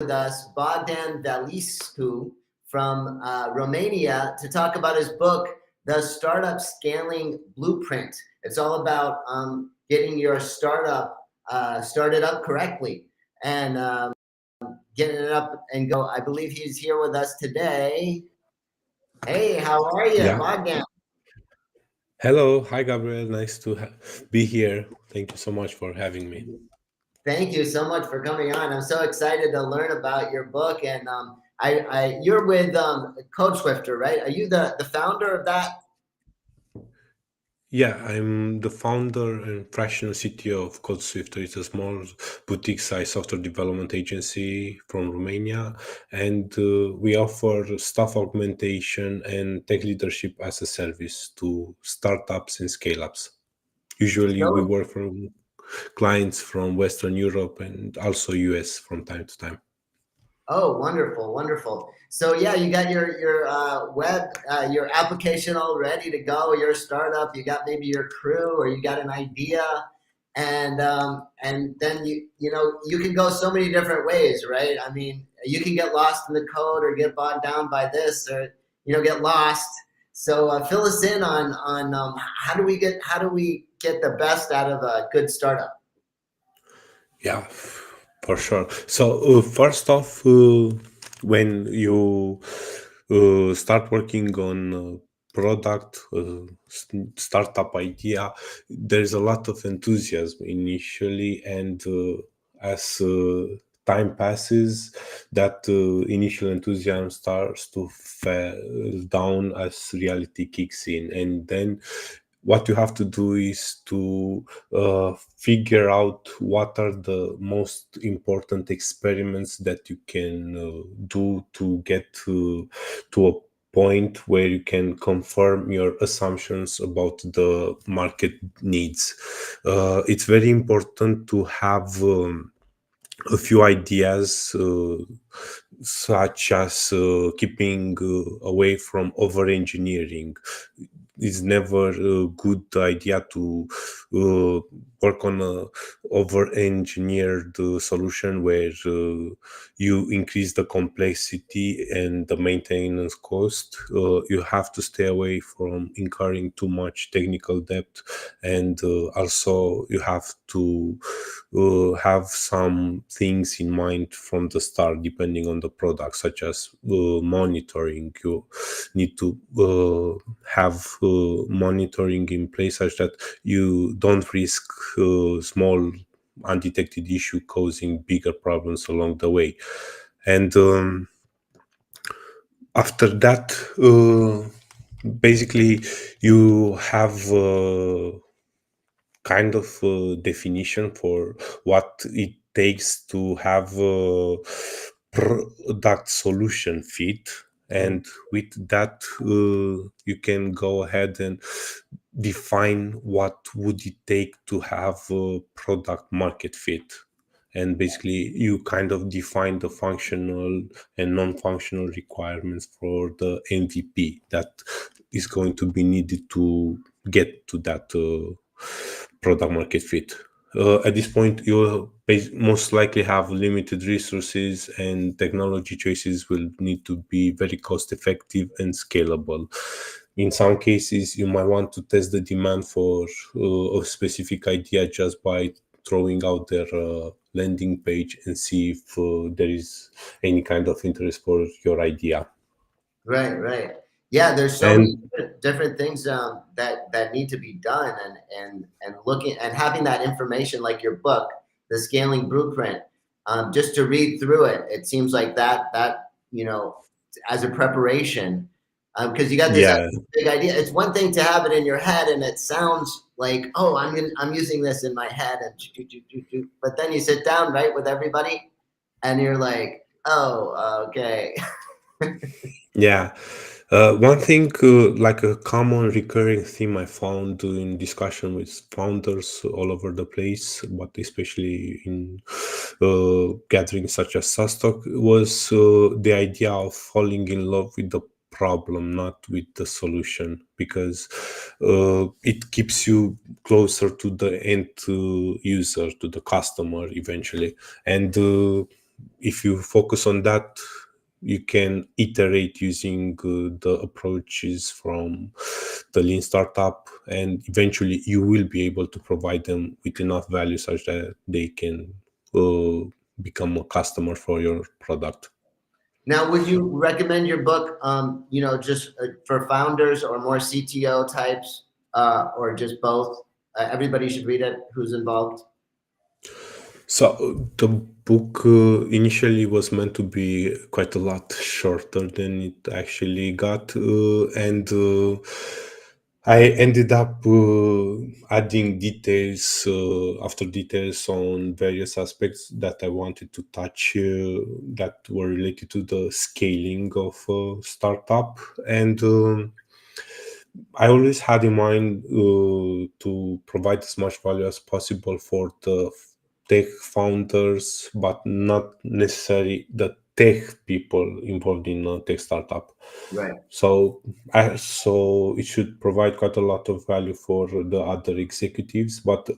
with us Bogdan Valiscu from Romania to talk about his book, The Startup Scaling Blueprint. It's all about getting your startup started up correctly and getting it up and go. I believe he's here with us today. Hey, how are you, Yeah. Bogdan? Hello. Hi, Gabriel. Nice to be here. Thank you so much for having me. Thank you so much for coming on. I'm so excited to learn about your book. And you're with Code Swifter, right? Are you the founder of that? Yeah, I'm the founder and fractional CTO of CodeSwift. It's a small boutique-sized software development agency from Romania, and we offer staff augmentation and tech leadership as a service to startups and scale-ups. Usually, we So, work from clients from Western Europe and also US from time to time. oh, wonderful, wonderful. So yeah, you got your web your application all ready to go. Your startup, you got maybe your crew, or you got an idea, and then you can go so many different ways, right? I mean, you can get lost in the code, or get bogged down by this, or get lost. So fill us in on how do we get the best out of a good startup? Yeah, for sure. So, first off, when you start working on a product, startup idea, there's a lot of enthusiasm initially, and as time passes, that initial enthusiasm starts to fall down as reality kicks in, and then what you have to do is to figure out what are the most important experiments that you can do to get to a point where you can confirm your assumptions about the market needs. It's very important to have a few ideas, such as keeping away from over engineering. It's never a good idea to uh, work on a over engineered solution where you increase the complexity and the maintenance cost. You have to stay away from incurring too much technical debt, and also you have to have some things in mind from the start, depending on the product, such as monitoring. You need to have monitoring in place such that you don't risk small undetected issue causing bigger problems along the way. And after that, basically, you have kind of definition for what it takes to have a product solution fit, Mhm. and with that you can go ahead and define what would it take to have a product market fit. And basically you kind of define the functional and non-functional requirements for the MVP that is going to be needed to get to that product market fit. At this point, you most likely have limited resources, and technology choices will need to be very cost effective and scalable. In some cases, you might want to test the demand for a specific idea just by throwing out their landing page and see if there is any kind of interest for your idea. Right, right. Yeah, there's so many And different things that need to be done, and looking and having that information, like your book, the Scaling Blueprint, just to read through it. It seems like that as a preparation, because you got this yeah, big idea. It's one thing to have it in your head, and it sounds like, oh, I'm using this in my head, and but then you sit down, right, with everybody, and you're like, oh, okay. yeah. One thing, like a common recurring theme I found in discussion with founders all over the place, but especially in gatherings such as SASTOC, was the idea of falling in love with the problem, not with the solution, because it keeps you closer to the end user, to the customer eventually. And if you focus on that, you can iterate using the approaches from the lean startup, and eventually you will be able to provide them with enough value such that they can uh, become a customer for your product. Now, would you recommend your book, just for founders or more CTO types, or just both? Everybody should read it who's involved. So the book initially was meant to be quite a lot shorter than it actually got, and I ended up adding details after details on various aspects that I wanted to touch that were related to the scaling of startup, and I always had in mind to provide as much value as possible for the tech founders, but not necessarily the tech people involved in a tech startup. Right. So it should provide quite a lot of value for the other executives, but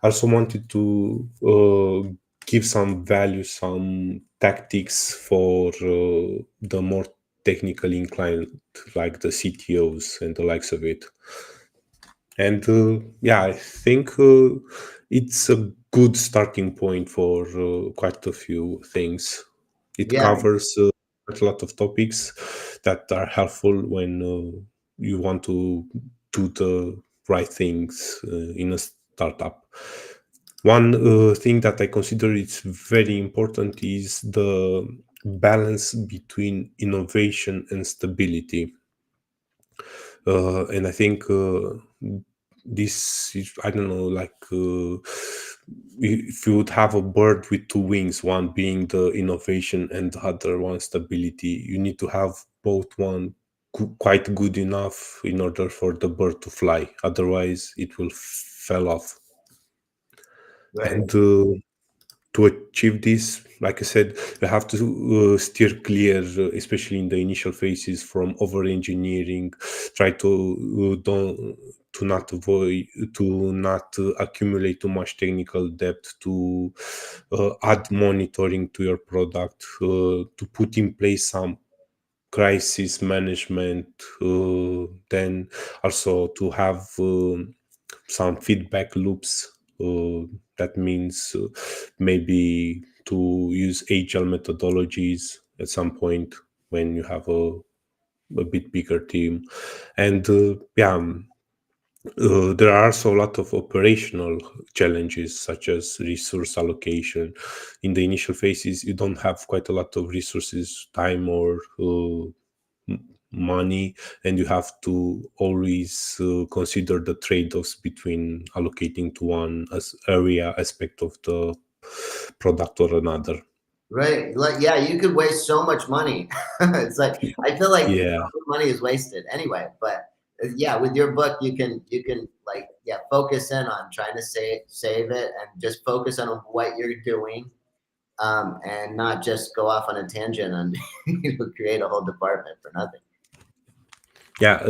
I also wanted to give some value, some tactics for the more technically inclined, like the CTOs and the likes of it. And yeah, I think it's a good starting point for quite a few things. It Yeah. covers quite a lot of topics that are helpful when you want to do the right things in a startup. One thing that I consider is very important is the balance between innovation and stability. And I think this is, I don't know, like if you would have a bird with two wings, one being the innovation and the other one stability, you need to have both one quite good enough in order for the bird to fly. Otherwise, it will fell off. Right. And to achieve this, like I said, you have to steer clear, especially in the initial phases, from over engineering. Try to don't to not avoid to not accumulate too much technical debt, to add monitoring to your product, to put in place some crisis management, then also to have some feedback loops. That means maybe to use agile methodologies at some point when you have a bit bigger team. And there are also a lot of operational challenges, such as resource allocation. In the initial phases, you don't have quite a lot of resources, time, or money, and you have to always consider the trade-offs between allocating to one as area aspect of the product or another. Right. Like, yeah, you could waste so much money. It's like I feel like Yeah, money is wasted anyway. But yeah, with your book, you can like, yeah, focus in on trying to save it and just focus on what you're doing, and not just go off on a tangent and create a whole department for nothing. yeah.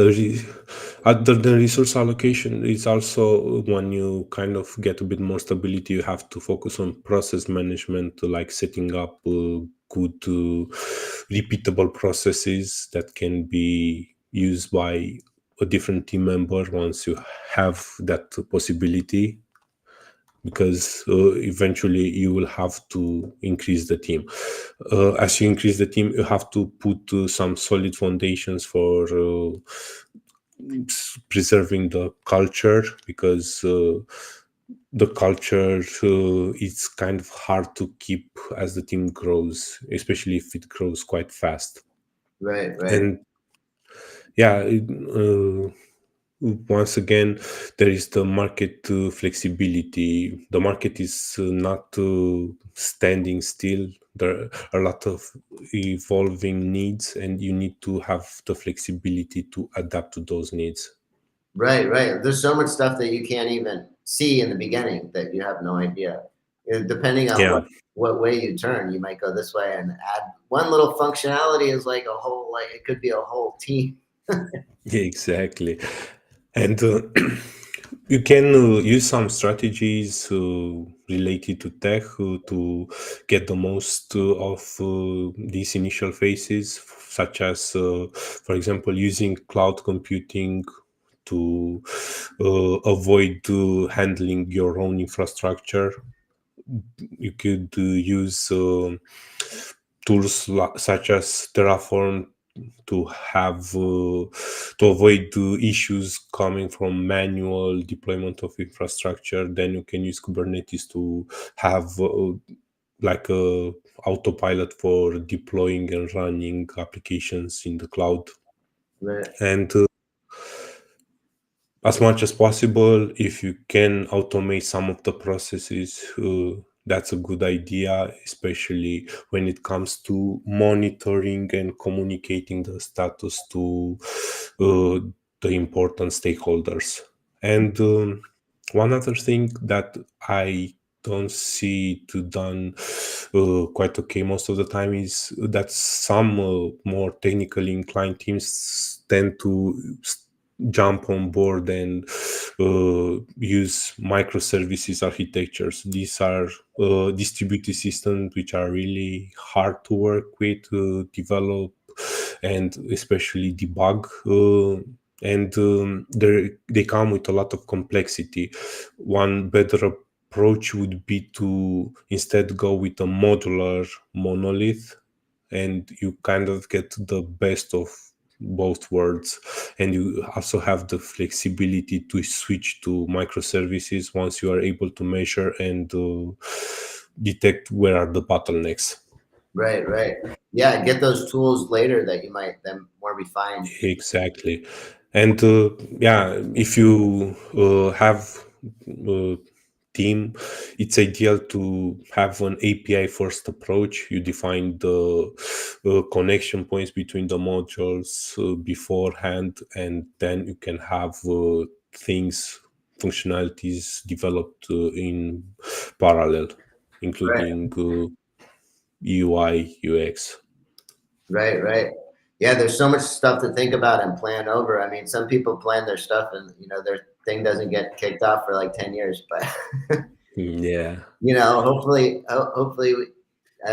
Other than resource allocation, it's also when you kind of get a bit more stability, you have to focus on process management, like setting up good repeatable processes that can be used by a different team member once you have that possibility, because eventually you will have to increase the team. As you increase the team, you have to put some solid foundations for preserving the culture, because the culture is kind of hard to keep as the team grows, especially if it grows quite fast. Right. Right. And yeah, once again, there is the market flexibility. The market is not standing still. There are a lot of evolving needs, and you need to have the flexibility to adapt to those needs. Right. Right. There's so much stuff that you can't even see in the beginning that you have no idea. Depending on Yeah, what way you turn, you might go this way and add one little functionality is like a whole, like it could be a whole team. yeah, exactly. And you can use some strategies related to tech to get the most of these initial phases, such as, for example, using cloud computing to avoid handling your own infrastructure. You could use tools such as Terraform to have to avoid issues coming from manual deployment of infrastructure. Then you can use Kubernetes to have like a autopilot for deploying and running applications in the cloud. Right. And as much as possible, if you can automate some of the processes, that's a good idea, especially when it comes to monitoring and communicating the status to uh, the important stakeholders. And one other thing that I don't see to done quite okay most of the time is that some more technically inclined teams tend to jump on board and use microservices architectures. These are distributed systems which are really hard to work with, develop, and especially debug. And they come with a lot of complexity. One better approach would be to instead go with a modular monolith, and you kind of get the best of both worlds, and you also have the flexibility to switch to microservices once you are able to measure and detect where are the bottlenecks. Right, right. Yeah, get those tools later that you might then more refined. Exactly. And yeah, if you have a team, it's ideal to have an API first approach. You define the connection points between the modules beforehand, and then you can have things, functionalities developed in parallel, Right, including UI, UX. right, right. Yeah, there's so much stuff to think about and plan over. I mean, some people plan their stuff and their thing doesn't get kicked off for like 10 years, but Yeah. hopefully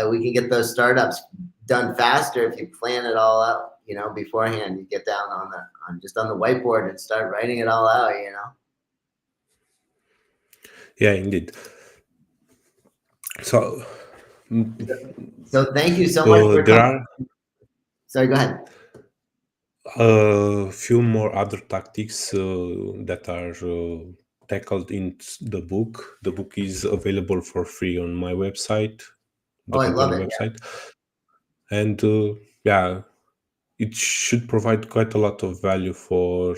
we can get those startups done faster if you plan it all out, beforehand. You get down on the whiteboard and start writing it all out. Yeah, indeed. So So thank you so much for there coming. are Sorry, go ahead. a few more other tactics that are tackled in the book. The book is available for free on my website, Oh, the I love company it. Yeah. website, and yeah, it should provide quite a lot of value for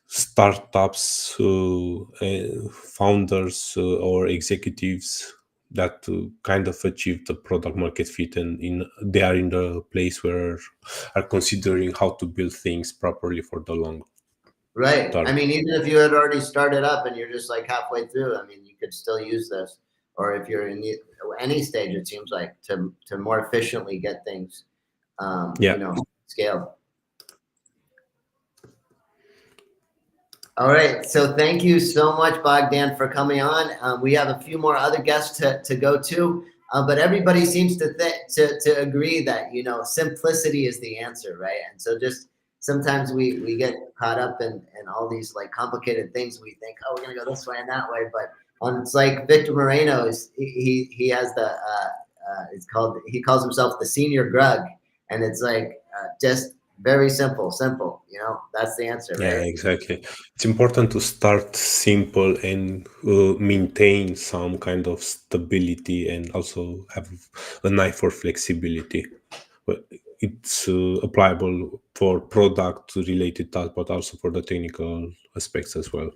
startups, founders, or executives that kind of achieve the product market fit, and they are in the place where are considering how to build things properly for the long Right. I term. mean, even if you had already started up and you're just like halfway through, I mean, you could still use this. Or if you're in any stage, it seems like to more efficiently get things, Yeah, scaled. All right. So thank you so much, Bogdan, for coming on. We have a few more other guests to go to, but everybody seems to agree that simplicity is the answer, right? And so just sometimes we get caught up in all these like complicated things. We think, oh, we're gonna go this way and that way, but it's like Victor Moreno is he has he calls himself the senior Grug, and it's like just very simple, simple. That's the answer, yeah, right? exactly. It's important to start simple and maintain some kind of stability, and also have an eye for flexibility. But it's applicable for product related tasks, but also for the technical aspects as well.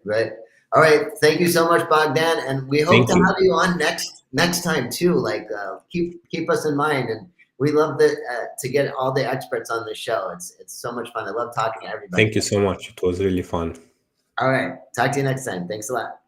Right. All right. Thank you so much, Bogdan, and we hope Thank to you. have you on next time too. Like, keep us in mind, and we love to get all the experts on the show. It's so much fun. I love talking to everybody. Thank you so much. It was really fun. All right. Talk to you next time. Thanks a lot.